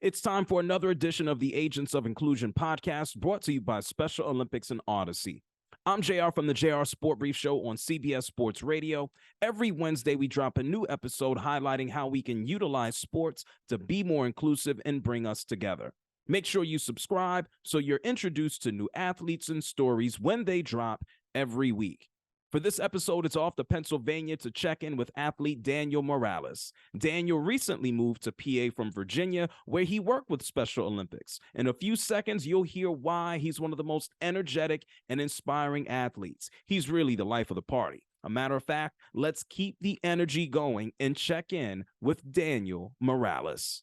It's time for another edition of the Agents of Inclusion podcast brought to you by Special Olympics and Odyssey. I'm JR from the JR Sport Brief Show on CBS Sports Radio. Every Wednesday, we drop a new episode highlighting how we can utilize sports to be more inclusive and bring us together. Make sure you subscribe so you're introduced to new athletes and stories when they drop every week. For this episode, it's off to Pennsylvania to check in with athlete Daniel Morales. Daniel recently moved to PA from Virginia, where he worked with Special Olympics. In a few seconds, you'll hear why he's one of the most energetic and inspiring athletes. He's really the life of the party. A matter of fact, let's keep the energy going and check in with Daniel Morales.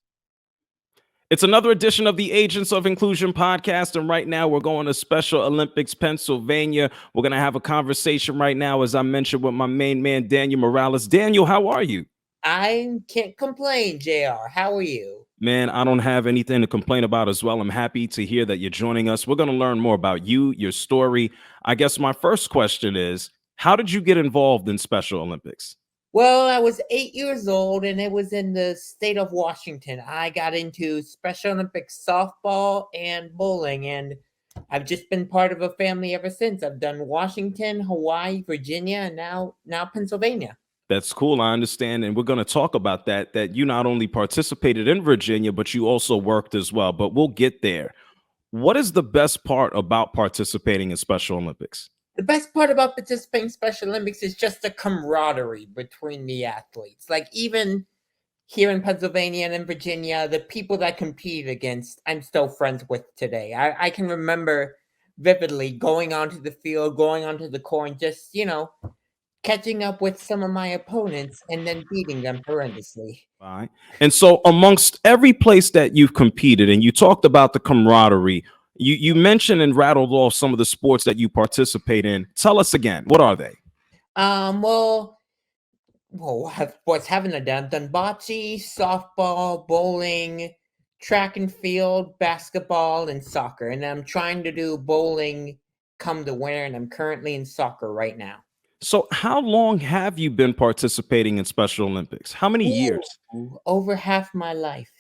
It's another edition of the Agents of Inclusion podcast, and right now we're going to Special Olympics, Pennsylvania. We're going to have a conversation right now, as I mentioned, with my main man, Daniel Morales. Daniel, how are you? I can't complain, JR. How are you? Man, I don't have anything to complain about as well. I'm happy to hear that you're joining us. We're going to learn more about you, your story. I guess my first question is, how did you get involved in Special Olympics? Well, I was 8 years old, and it was in the state of Washington. I got into Special Olympics softball and bowling, and I've just been part of a family ever since. I've done Washington, Hawaii, Virginia, and now Pennsylvania. That's cool. I understand. And we're going to talk about that you not only participated in Virginia, but you also worked as well. But we'll get there. What is the best part about participating in Special Olympics? The best part about participating in Special Olympics is just the camaraderie between the athletes. Like, even here in Pennsylvania and in Virginia, the people that I compete against, I'm still friends with today. I can remember vividly going onto the field, going onto the court, and just, catching up with some of my opponents and then beating them horrendously. All right. And so amongst every place that you've competed, and you talked about the camaraderie, you mentioned and rattled off some of the sports that you participate in. Tell us again, what are they? What's haven't I done? Done bocce, softball, bowling, track and field, basketball, and soccer. And I'm trying to do bowling come the winter, and I'm currently in soccer right now. So how long have you been participating in Special Olympics? How many years? Over half my life.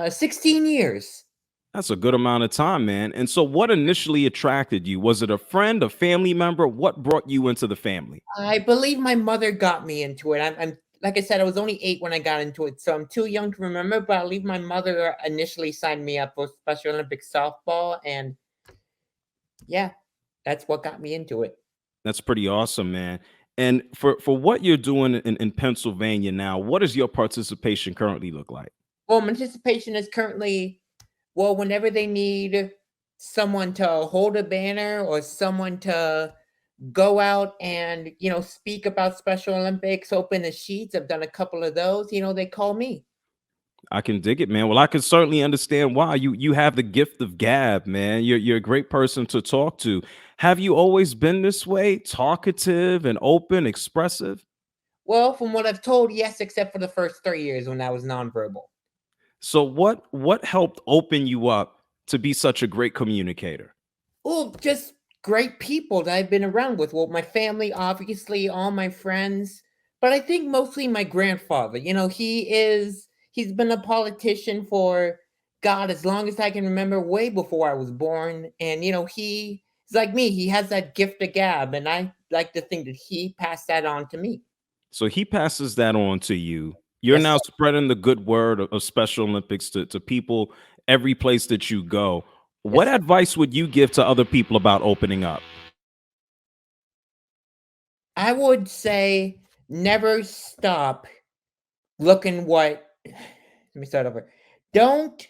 16 years. That's a good amount of time, man. And so what initially attracted you? Was it a friend, a family member? What brought you into the family? I believe my mother got me into it. I'm like I said, I was only 8 when I got into it, so I'm too young to remember, but I believe my mother initially signed me up for Special Olympics softball, and yeah, that's what got me into it. That's pretty awesome, man. And for what you're doing in Pennsylvania now, what does your participation currently look like? Well, my participation is currently, whenever they need someone to hold a banner or someone to go out and, speak about Special Olympics, open the sheets. I've done a couple of those, they call me. I can dig it, man. Well, I can certainly understand why. You have the gift of gab, man. You're a great person to talk to. Have you always been this way, talkative and open, expressive? Well, from what I've told, yes, except for the first 3 years when I was nonverbal. So what helped open you up to be such a great communicator? Oh, just great people that I've been around with. Well, my family, obviously, all my friends, but I think mostly my grandfather. He's been a politician for, God, as long as I can remember, way before I was born. And, he's like me. He has that gift of gab, and I like to think that he passed that on to me. So he passes that on to you. You're Yes, now sir. spreading the good word of Special Olympics to people every place that you go. Yes, What sir. advice would you give to other people about opening up? I would say never stop looking what. Let me start over. Don't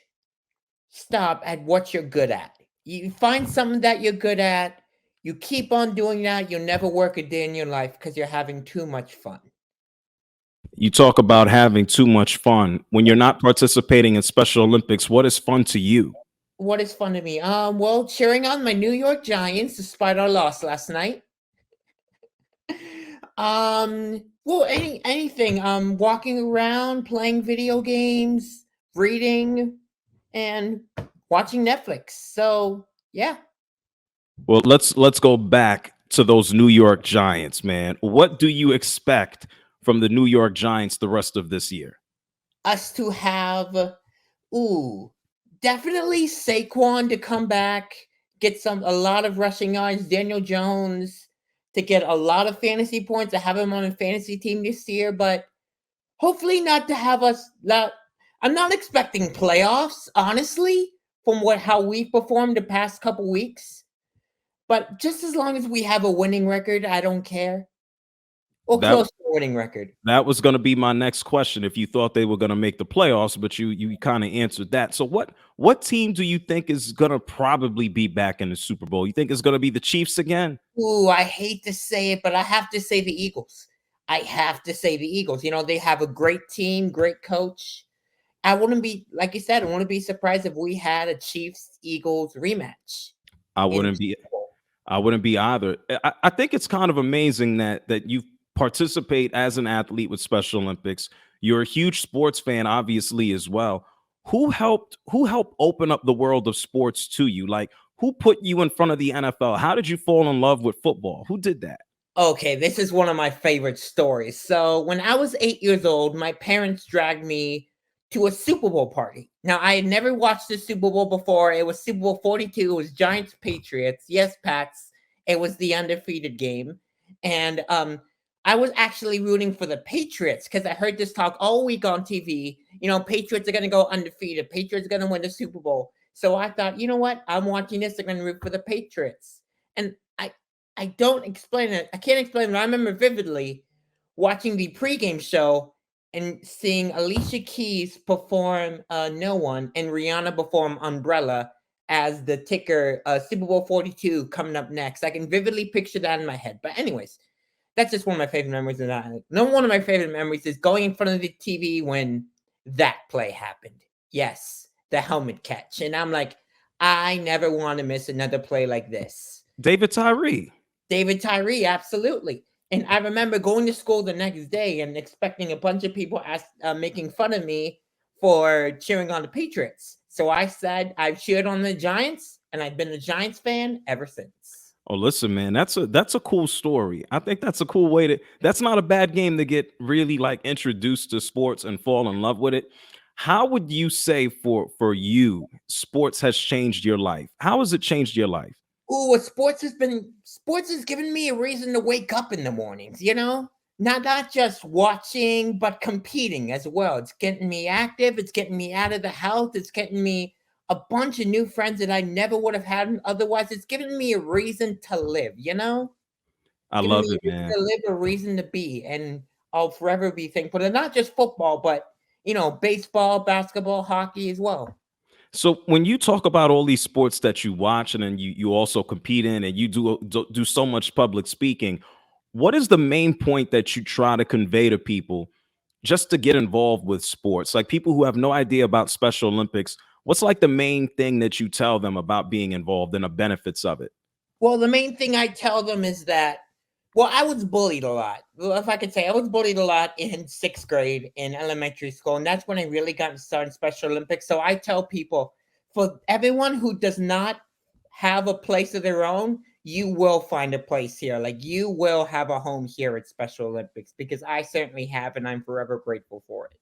stop at what you're good at. You find something that you're good at. You keep on doing that. You'll never work a day in your life because you're having too much fun. You talk about having too much fun. When you're not participating in Special Olympics, what is fun to you? What is fun to me? Cheering on my New York Giants despite our loss last night. Anything. Walking around, playing video games, reading, and watching Netflix. So yeah. Well, let's go back to those New York Giants, man. What do you expect from the New York Giants the rest of this year? Us to have Ooh, definitely Saquon to come back, get a lot of rushing yards. Daniel Jones to get a lot of fantasy points. I have him on a fantasy team this year, but hopefully not to have us. Not, I'm not expecting playoffs, honestly, from how we've performed the past couple weeks. But just as long as we have a winning record, I don't care. Or That close to a winning record. that was going to be my next question. If you thought they were going to make the playoffs, but you kind of answered that. So what team do you think is going to probably be back in the Super Bowl? You think it's going to be the Chiefs again? Ooh, I hate to say it, but I have to say the Eagles. I have to say the Eagles. They have a great team, great coach. I wouldn't be, like you said, I wouldn't be surprised if we had a Chiefs Eagles rematch I in the wouldn't be. Super Bowl. I wouldn't be either. I think it's kind of amazing that you participate as an athlete with Special Olympics. You're a huge sports fan, obviously, as well. Who helped open up the world of sports to you? Like, who put you in front of the NFL? How did you fall in love with football? Who did that? Okay, this is one of my favorite stories. So, when I was 8 years old, my parents dragged me to a Super Bowl party. Now, I had never watched the Super Bowl before. It was Super Bowl 42. It was Giants Patriots. Yes, Pats. It was the undefeated game. And I was actually rooting for the Patriots because I heard this talk all week on TV. Patriots are going to go undefeated. Patriots are going to win the Super Bowl. So I thought, you know what? I'm watching this. I'm going to root for the Patriots. And I don't explain it. I can't explain it. I remember vividly watching the pregame show and seeing Alicia Keys perform No One and Rihanna perform Umbrella as the ticker Super Bowl 42 coming up next. I can vividly picture that in my head. But anyways, that's just one of my favorite memories of that. No, one of my favorite memories is going in front of the TV when that play happened. Yes, the helmet catch. And I'm like, I never want to miss another play like this. David Tyree. David Tyree, absolutely. And I remember going to school the next day and expecting a bunch of people making fun of me for cheering on the Patriots. So I said I've cheered on the Giants, and I've been a Giants fan ever since. Oh, listen, man, that's a cool story. I think that's a cool way that's not a bad game to get really like introduced to sports and fall in love with it. How would you say for you, sports has changed your life? How has it changed your life? Ooh, sports has given me a reason to wake up in the mornings, Not just watching, but competing as well. It's getting me active, it's getting me out of the house, it's getting me a bunch of new friends that I never would have had otherwise. It's giving me a reason to live, I Giving love me it, a reason man. to live, a reason to be, and I'll forever be thankful. And not just football, but baseball, basketball, hockey as well. So when you talk about all these sports that you watch and then you also compete in and you do so much public speaking, what is the main point that you try to convey to people just to get involved with sports? Like people who have no idea about Special Olympics, what's like the main thing that you tell them about being involved and the benefits of it? Well, the main thing I tell them is that, well, I was bullied a lot. Well, if I could say, I was bullied a lot in sixth grade in elementary school, and that's when I really got started Special Olympics. So I tell people, for everyone who does not have a place of their own, you will find a place here. Like you will have a home here at Special Olympics because I certainly have, and I'm forever grateful for it.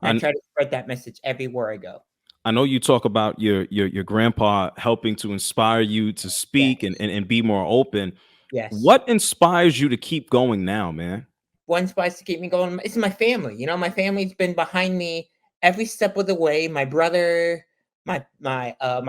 And I I try to spread that message everywhere I go. I know you talk about your grandpa helping to inspire you to speak Yes. and be more open. Yes. What inspires you to keep going now, man? One spice to keep me going. It's my family. My family's been behind me every step of the way. My brother, my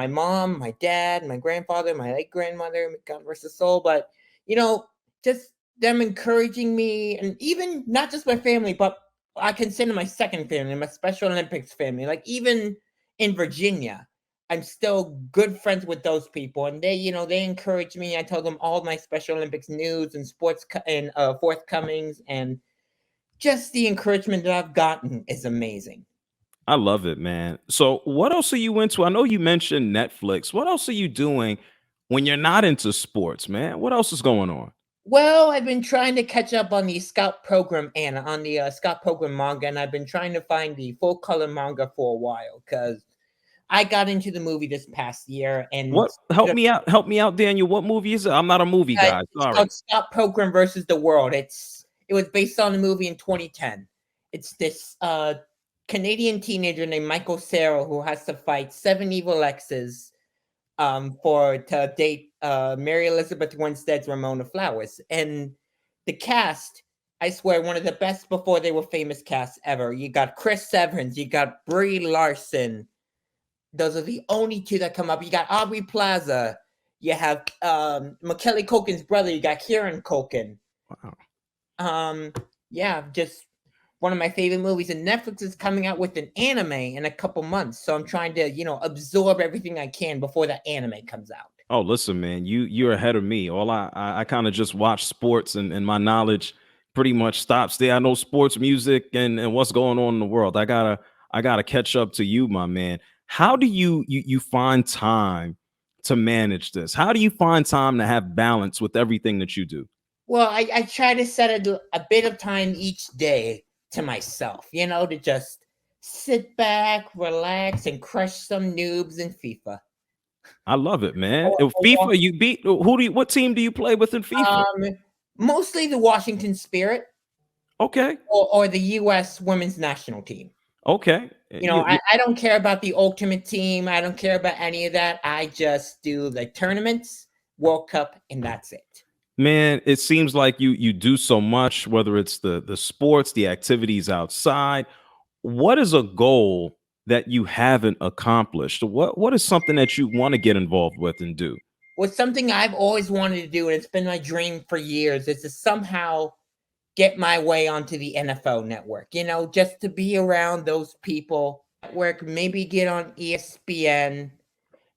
mom, my dad, my grandfather, my late grandmother, God rest his soul. But you know, just them encouraging me, and even not just my family, but I consider my second family, my Special Olympics family. Like even in Virginia, I'm still good friends with those people, and they encourage me. I tell them all my Special Olympics news and sports and forthcomings, and just the encouragement that I've gotten is amazing. I love it, man. So, what else are you into? I know you mentioned Netflix. What else are you doing when you're not into sports, man? What else is going on? Well, I've been trying to catch up on the Scout Program and on the Scout Program manga, and I've been trying to find the full color manga for a while because I got into the movie this past year, and What help me out? Help me out, Daniel. What movie is it? I'm not a movie guy. it's Sorry. called Scout Program versus the World. It was based on a movie in 2010. It's this Canadian teenager named Michael Cera who has to fight 7 evil exes to date Mary Elizabeth Winstead's Ramona Flowers. And the cast, I swear, one of the best before they were famous casts ever. You got Chris Evans, you got Brie Larson. Those are the only two that come up. You got Aubrey Plaza. You have Macaulay Culkin's brother. You got Kieran Culkin. Wow. Yeah, just one of my favorite movies. And Netflix is coming out with an anime in a couple months. So I'm trying to, absorb everything I can before the anime comes out. Oh, listen, man, you're ahead of me. All I kind of just watch sports, and my knowledge pretty much stops there. I know sports, music, and what's going on in the world. I gotta catch up to you, my man. How do you find time to manage this? How do you find time to have balance with everything that you do? Well, I try to set a bit of time each day to myself, to just sit back, relax, and crush some noobs in FIFA. I love it, man. Or, If or, FIFA, you beat what team do you play with in FIFA? Mostly the Washington Spirit Okay. or the U.S. women's national team. Okay. I don't care about the ultimate team. I don't care about any of that. I just do the tournaments, World Cup, and that's it. Man, it seems like you do so much, whether it's the sports, the activities outside. What is a goal that you haven't accomplished? What is something that you want to get involved with and do? Well, something I've always wanted to do, and it's been my dream for years, is to somehow get my way onto the NFL network, just to be around those people, network, maybe get on ESPN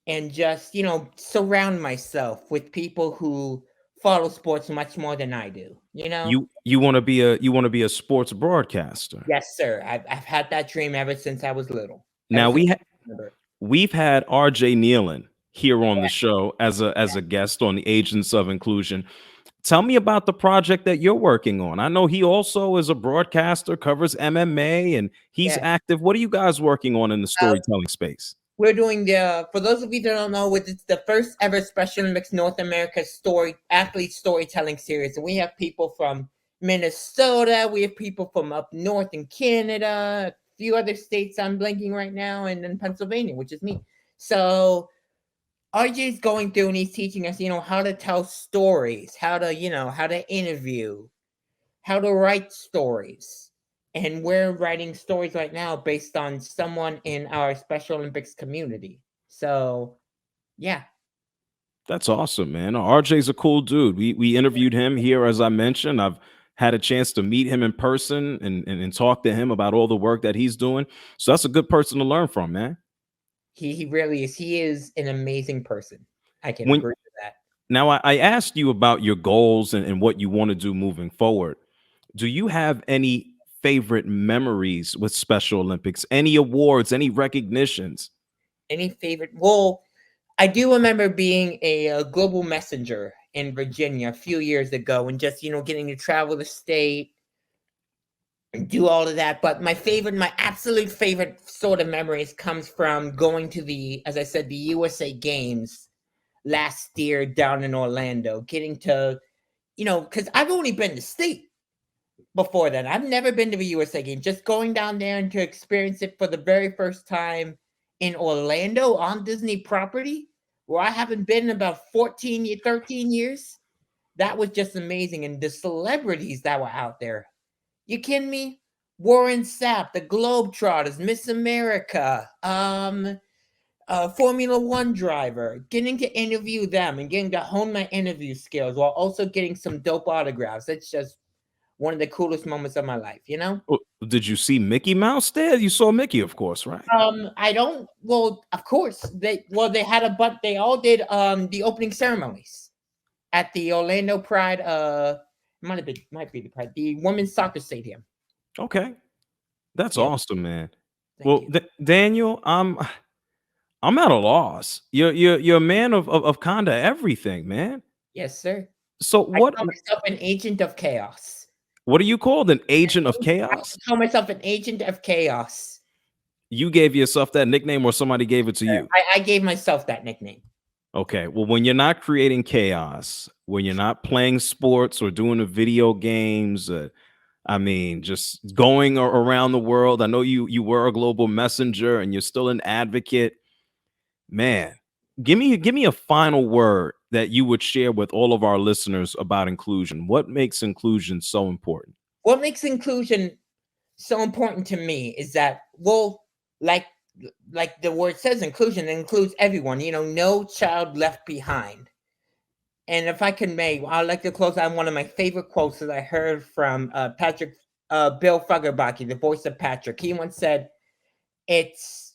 and just, surround myself with people who follow sports much more than I do, You want to be a sports broadcaster. Yes, sir. I've had that dream ever since I was little. Now Ever since I remember. we've had RJ Nealon here on the show as a guest on the Agents of Inclusion. Tell me about the project that you're working on. I know he also is a broadcaster, covers MMA, and he's Yeah. active. What are you guys working on in the storytelling space? We're doing for those of you that don't know, it's the first ever Special Olympics North America athlete storytelling series. And we have people from Minnesota, we have people from up north in Canada, a few other states I'm blanking right now, and then Pennsylvania, which is me. So RJ is going through and he's teaching us, how to tell stories, how to interview, how to write stories. And we're writing stories right now based on someone in our Special Olympics community. So, yeah. That's awesome, man. RJ's a cool dude. We interviewed him here, as I mentioned. I've had a chance to meet him in person and talk to him about all the work that he's doing. So that's a good person to learn from, man. He really is. He is an amazing person. I can When agree with that. Now I asked you about your goals and what you want to do moving forward. Do you have any favorite memories with Special Olympics? Any awards, any recognitions? Any favorite? Well, I do remember being a global messenger in Virginia a few years ago and just, getting to travel the state and do all of that. But my absolute favorite sort of memories comes from going to as I said, the USA Games last year down in Orlando, getting to, because I've only been to state before then. I've never been to the USA Games. Just going down there and to experience it for the very first time in Orlando on Disney property, where I haven't been in about 13 years. That was just amazing. And the celebrities that were out there. You kidding me? Warren Sapp, the Globetrotters, Miss America, Formula One driver, getting to interview them and getting to hone my interview skills while also getting some dope autographs. It's just one of the coolest moments of my life, Oh, did you see Mickey Mouse there? You saw Mickey, of course, right? I don't. Well, of course they had they all did the opening ceremonies at the Orlando Pride. Might be the Pride, the women's soccer stadium. Okay, that's Yeah. awesome, man. Thank Well, you. Daniel, I'm at a loss. You're a man of kind of everything, man. Yes, sir. So I call myself an agent of chaos. what are you called? An agent of I chaos? call myself an agent of chaos. You gave yourself that nickname, or somebody gave it to you? I gave myself that nickname. Okay. Well, when you're not creating chaos, when you're not playing sports or doing the video games, I mean, just going around the world. I know you were a global messenger and you're still an advocate. Man, give me a final word that you would share with all of our listeners about inclusion. What makes inclusion so important? What makes inclusion so important to me is that, well, like like the word says, inclusion includes everyone. No child left behind. And if I can make, I'd like to close on one of my favorite quotes that I heard from Bill Fagerbaki, the voice of Patrick. He once said, "It's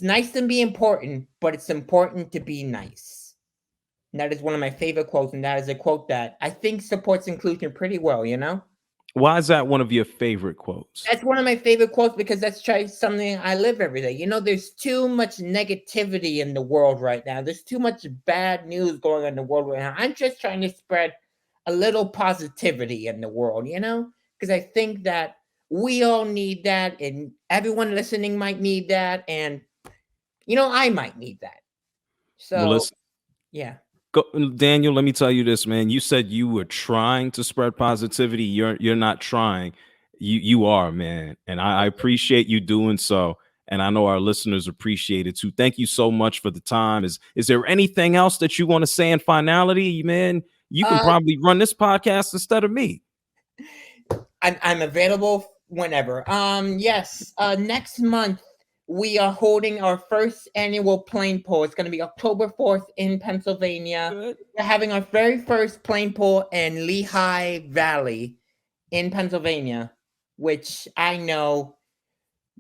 nice to be important, but it's important to be nice." And that is one of my favorite quotes, and that is a quote that I think supports inclusion pretty well. Why is that one of your favorite quotes? That's one of my favorite quotes because something I live every day. There's too much negativity in the world right now. There's too much bad news going on in the world right now. I'm just trying to spread a little positivity in the world, because I think that we all need that, and everyone listening might need that, and I might need that. Well, So, listen, yeah. Daniel, let me tell you this, man. You said you were trying to spread positivity. You're not trying. You are, man. And I appreciate you doing so. And I know our listeners appreciate it too. Thank you so much for the time. Is there anything else that you want to say in finality, man? You can Uh, probably run this podcast instead of me. I'm available whenever. Yes. Next month we are holding our first annual plane pull. It's going to be October 4th in Pennsylvania. Good. We're having our very first plane pull in Lehigh Valley in Pennsylvania, which I know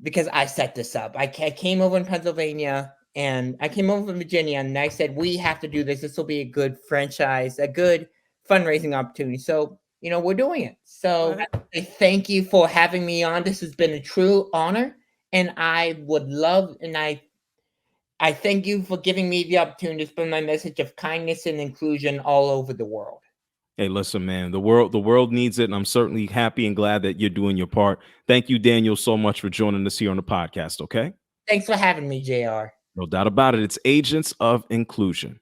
because I set this up. I came over in Pennsylvania and I came over from Virginia, and I said, we have to do this. This will be a good franchise, a good fundraising opportunity. So, we're doing it. So Right. I thank you for having me on. This has been a true honor. And I would love, and I thank you for giving me the opportunity to spread my message of kindness and inclusion all over the world. Hey, listen, man, the world needs it, and I'm certainly happy and glad that you're doing your part. Thank you, Daniel, so much for joining us here on the podcast, okay? Thanks for having me, JR. No doubt about it. It's Agents of Inclusion.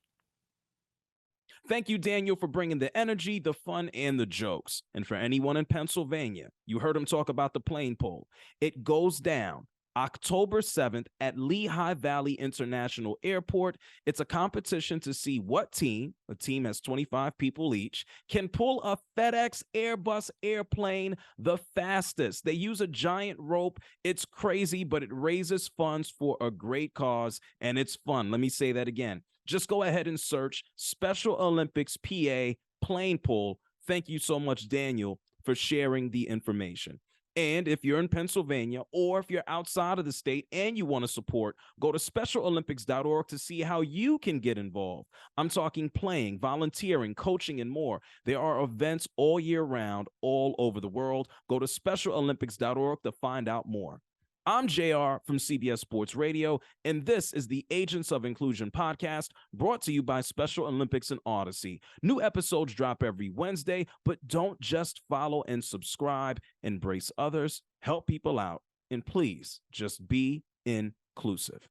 Thank you, Daniel, for bringing the energy, the fun, and the jokes. And for anyone in Pennsylvania, you heard him talk about the plane poll. It goes down October 7th at Lehigh Valley International Airport. It's a competition to see what team, a team has 25 people each, can pull a FedEx Airbus airplane the fastest. They use a giant rope. It's crazy, but it raises funds for a great cause, and it's fun. Let me say that again. Just go ahead and search Special Olympics PA plane pull. Thank you so much, Daniel, for sharing the information. And if you're in Pennsylvania or if you're outside of the state and you want to support, go to specialolympics.org to see how you can get involved. I'm talking playing, volunteering, coaching, and more. There are events all year round, all over the world. Go to specialolympics.org to find out more. I'm JR from CBS Sports Radio, and this is the Agents of Inclusion podcast brought to you by Special Olympics and Odyssey. New episodes drop every Wednesday, but don't just follow and subscribe. Embrace others, help people out, and please just be inclusive.